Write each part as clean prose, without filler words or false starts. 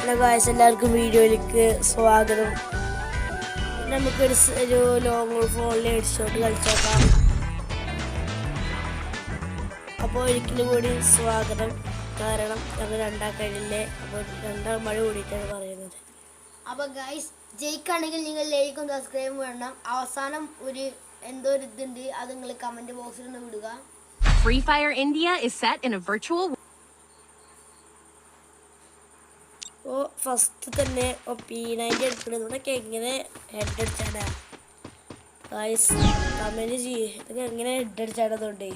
Hello guys, എല്ലാവർക്കും വീഡിയോയിലേക്ക് സ്വാഗതം. നമുക്കൊരു ലോങ് ഫോണിൽ ഹെഡ് ഷോട്ട് കളിച്ചേക്കാം. അപ്പോൾ ഒരിക്കലും കൂടി സ്വാഗതം. കാരണം നമ്മൾ രണ്ടാം കഴിയില്ലേ, അപ്പോൾ രണ്ടാം മഴ കൂടിയിട്ടാണ് പറയുന്നത്. അപ്പോൾ ഗായ്സ് ജയിക്കുകയാണെങ്കിൽ നിങ്ങൾ ലൈക്കും സബ്സ്ക്രൈബും വേണം. അവസാനം എന്തോ ഒരു ഇതുണ്ട്, അത് നിങ്ങൾ കമൻറ്റ് ബോക്സിൽ ഒന്ന് വിടുക. Free Fire India is set in a virtual അപ്പോൾ ഫസ്റ്റ് തന്നെ P90 എടുക്കുന്നത് ഇതൊക്കെ എങ്ങനെ ഹെഡ് അടിച്ചാടാ ഗായ്സ് കമൻറ്റ് ചെയ്യേ. ഇതൊക്കെ എങ്ങനെ ഹെഡ് അടിച്ചാടതുകൊണ്ടേ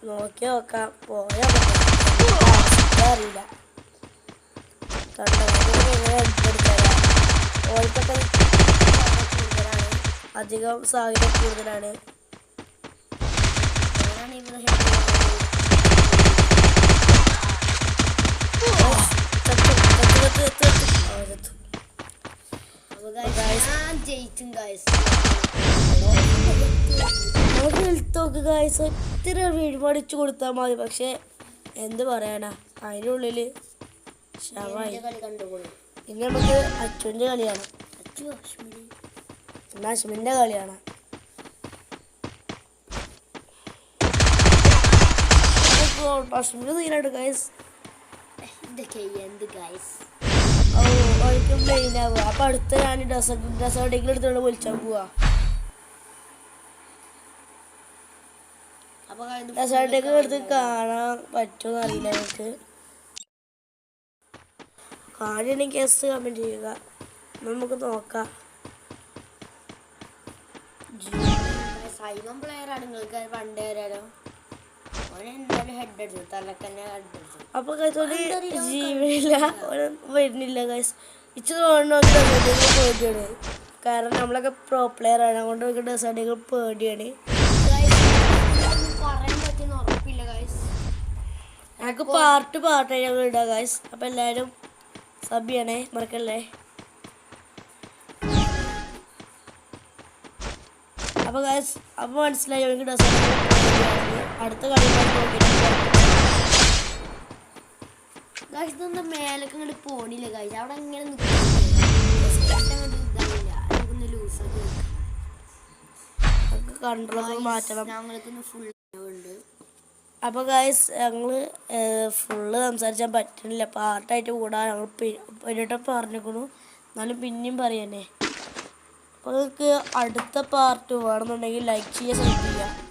നോക്കി നോക്കാം. പോയാ അറിയില്ല ഓർക്കൊക്കെ കൂടുതലാണ്, അധികം സാഹചര്യം കൂടുതലാണ്. ഒത്തിരി വീഴ്മടിച്ചു കൊടുത്താൽ മതി, പക്ഷെ എന്ത് പറയാനാ, അതിനുള്ളിൽ ശവമായി. ഇനി നമുക്ക് അച്ചുവിൻ്റെ കളിയാണ്. എന്നാ അശ്മിൻ്റെ കളിയാണ്. അശ്മിന് തീരാണ് ഗൈസ്. ഒരിക്കലും പ്ലെയിൻ ആവുക. അപ്പൊ അടുത്ത ഞാൻ ഡെസേർട്ടിൽ എടുത്തോണ്ട് വിളിച്ചാൽ പോവാ. ഡെസേർട്ടേക്ക് എടുത്ത് കാണാൻ പറ്റുമെന്ന് അറിയില്ല. എനിക്ക് കാണുകയാണെങ്കിൽ ഗസ്റ്റ് കമൻറ്റ് ചെയ്യുക, നമുക്ക് നോക്കാം. സൈമൺ പ്ലെയർ ആണ്, നിങ്ങൾക്ക് പണ്ടേ വരാലോ. അപ്പൊ ജീവനില്ല, വരുന്നില്ല ഗൈസ്. ഇച്ച് പേടിയാണ്, കാരണം നമ്മളൊക്കെ പ്രോ പ്ലെയർ ആണ്. അതുകൊണ്ട് ഡെസേർട്ടുകൾ പേടിയാണ്. ഞങ്ങൾക്ക് പാർട്ടായി ഞങ്ങൾ ഇടാം ഗൈസ്. അപ്പൊ എല്ലാവരും സബ് ചെയ്യണേ, മറക്കല്ലേ. അപ്പൊ ഗൈസ്, അപ്പൊ മനസ്സിലായി ഞങ്ങൾക്ക് ഡെസേർട്ട്. അടുത്ത കളി ഇതൊന്നും മേലൊക്കെ ഇങ്ങോട്ട് പോണില്ല ഗൈസ്. അവിടെ ഇങ്ങനെ കൺട്രോൾ മാറ്റണം. ഞങ്ങൾക്ക് ഫുൾ ഉണ്ട്. അപ്പോൾ ഗൈസ്, ഞങ്ങൾ ഫുള്ള് സംസാരിച്ചാൽ പറ്റുന്നില്ല, പാർട്ടായിട്ട് കൂടാൻ ഞങ്ങൾ ഒരിട്ടം പറഞ്ഞിരിക്കണു. എന്നാലും പിന്നെയും പറയാനേ. അപ്പോൾ നിങ്ങൾക്ക് അടുത്ത പാർട്ട് വേണമെന്നുണ്ടെങ്കിൽ ലൈക്ക് ചെയ്യുക, സബ്സ്ക്രൈബ് ചെയ്യുക.